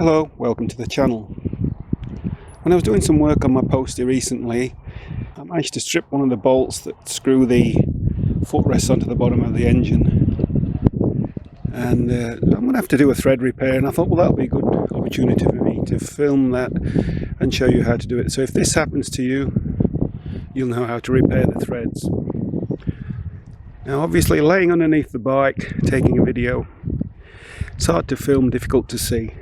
Hello, welcome to the channel. When I was doing some work on my postie recently, I managed to strip one of the bolts that screw the footrest onto the bottom of the engine, and I'm going to have to do a thread repair, and I thought, well, that'll be a good opportunity for me to film that and show you how to do it. So if this happens to you, you'll know how to repair the threads. Now obviously, laying underneath the bike taking a video, it's hard to film, difficult to see.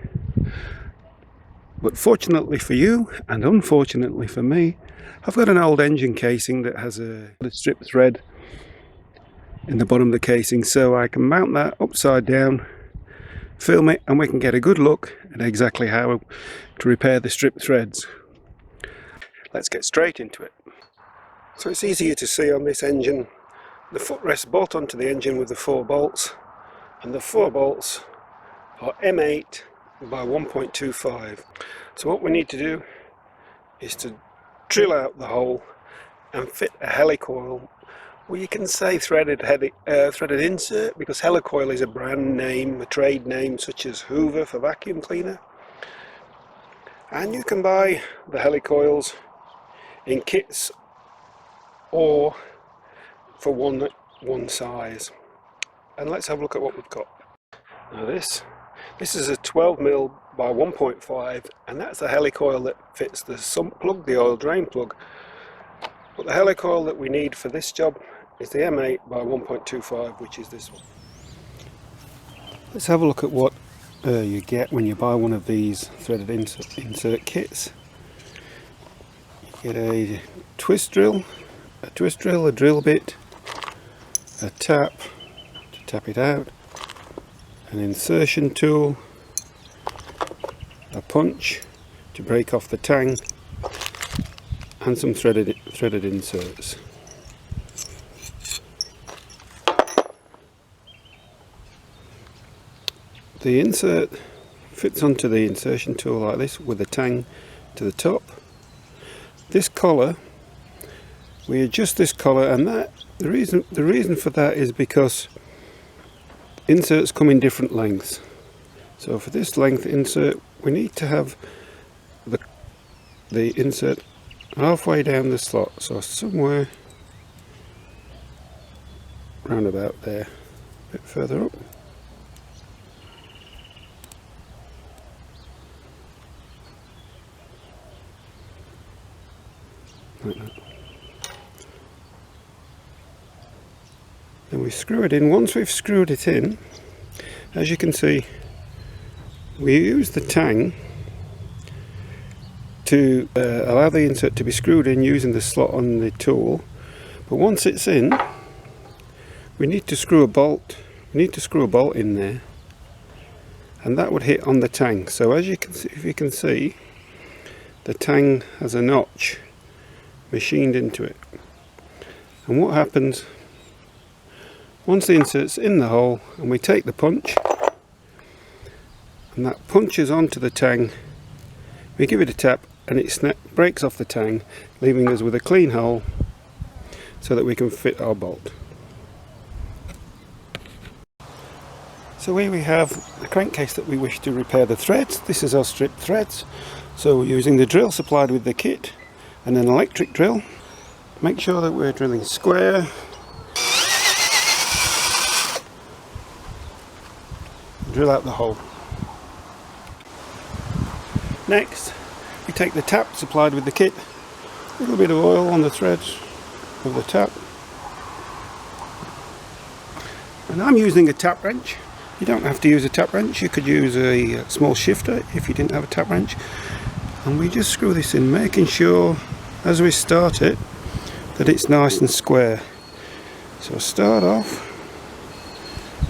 But fortunately for you, and unfortunately for me, I've got an old engine casing that has a strip thread in the bottom of the casing, so I can mount that upside down, film it, and we can get a good look at exactly how to repair the strip threads. Let's get straight into it. So it's easier to see on this engine. The footrest bolt onto the engine with the 4 bolts, and the 4 bolts are M8 by 1.25. So what we need to do is to drill out the hole and fit a helicoil, well, you can say threaded insert, because Helicoil is a brand name, a trade name, such as Hoover for vacuum cleaner. And you can buy the helicoils in kits or for one size. And let's have a look at what we've got. Now this is a 12mm by 1.5, and that's the helicoil that fits the sump plug, the oil drain plug. But the helicoil that we need for this job is the M8 by 1.25, which is this one. Let's have a look at what you get when you buy one of these threaded insert kits. You get a twist drill, a drill bit, a tap to tap it out, an insertion tool, a punch to break off the tang, and some threaded inserts. The insert fits onto the insertion tool like this, with a tang to the top. This collar, we adjust this collar, and the reason for that is because inserts come in different lengths. So for this length insert, we need to have the insert halfway down the slot, so somewhere round about there, a bit further up. Like that. Then we screw it in. Once we've screwed it in, as you can see, we use the tang to allow the insert to be screwed in using the slot on the tool. But once it's in, we need to screw a bolt. We need to screw a bolt in there, and that would hit on the tang. So as you can see, if you can see, the tang has a notch machined into it. And what happens once the insert's in the hole, and we take the punch, and that punches onto the tang, we give it a tap, and it breaks off the tang, leaving us with a clean hole so that we can fit our bolt. So here we have the crankcase that we wish to repair the threads. This is our strip threads. So we're using the drill supplied with the kit and an electric drill. Make sure that we're drilling square. Drill out the hole. Next, we take the tap supplied with the kit, a little bit of oil on the threads of the tap, and I'm using a tap wrench. You don't have to use a tap wrench, you could use a small shifter if you didn't have a tap wrench. And we just screw this in, making sure as we start it that it's nice and square. So start off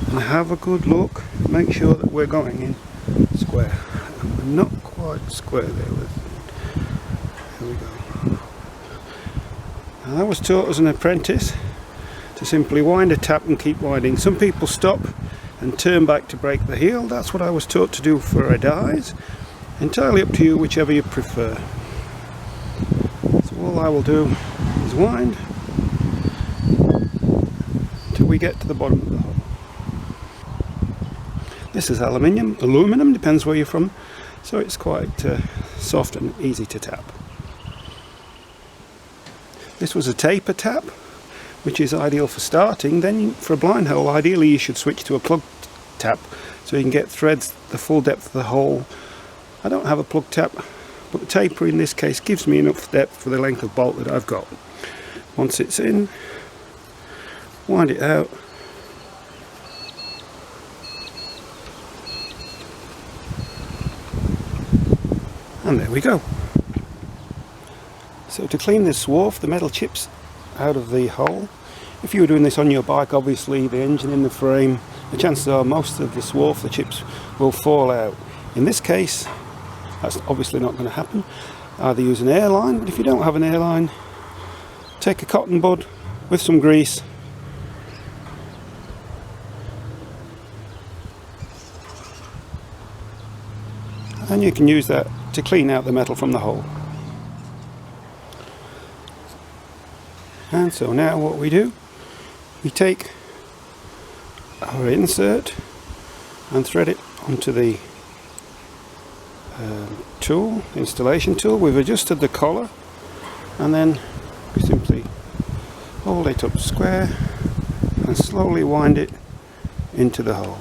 and have a good look, make sure that we're going in square. And we're not quite square there. Here we go. Now I was taught as an apprentice to simply wind a tap and keep winding. Some people stop and turn back to break the heel. That's what I was taught to do for a dies. Entirely up to you, whichever you prefer. So all I will do is wind until we get to the bottom of the hole. This is aluminium, depends where you're from. so it's quite soft and easy to tap. This was a taper tap, which is ideal for starting. Then for a blind hole, ideally you should switch to a plug tap so you can get threads the full depth of the hole. I don't have a plug tap, but the taper in this case gives me enough depth for the length of bolt that I've got. Once it's in, wind it out, and there we go. So to clean the swarf, the metal chips out of the hole, if you were doing this on your bike, obviously the engine in the frame, the chances are most of the swarf, the chips, will fall out. In this case, that's obviously not going to happen. Either use an airline, but if you don't have an airline, take a cotton bud with some grease, and you can use that to clean out the metal from the hole. And so now what we do, we take our insert and thread it onto the installation tool. We've adjusted the collar, and then we simply hold it up square and slowly wind it into the hole.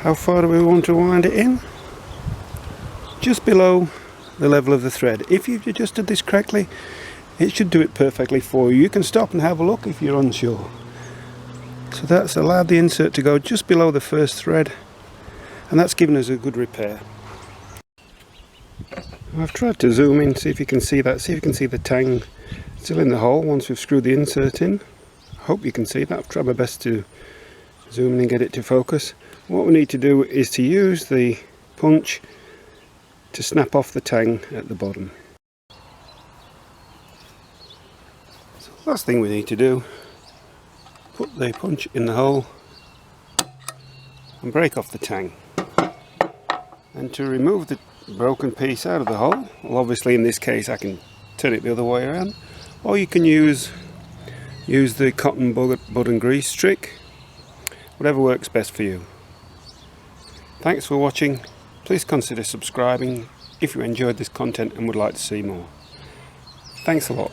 How far do we want to wind it in? Just below the level of the thread. If you've adjusted this correctly, it should do it perfectly for you. You can stop and have a look if you're unsure. So that's allowed the insert to go just below the first thread, and that's given us a good repair. I've tried to zoom in, see if you can see that. See if you can see the tang still in the hole once we've screwed the insert in. I hope you can see that. I've tried my best to zoom in and get it to focus. What we need to do is to use the punch to snap off the tang at the bottom. So the last thing we need to do, put the punch in the hole and break off the tang. And to remove the broken piece out of the hole, well, obviously in this case I can turn it the other way around, or you can use the cotton bud and grease trick, whatever works best for you. Thanks for watching. Please consider subscribing if you enjoyed this content and would like to see more. Thanks a lot.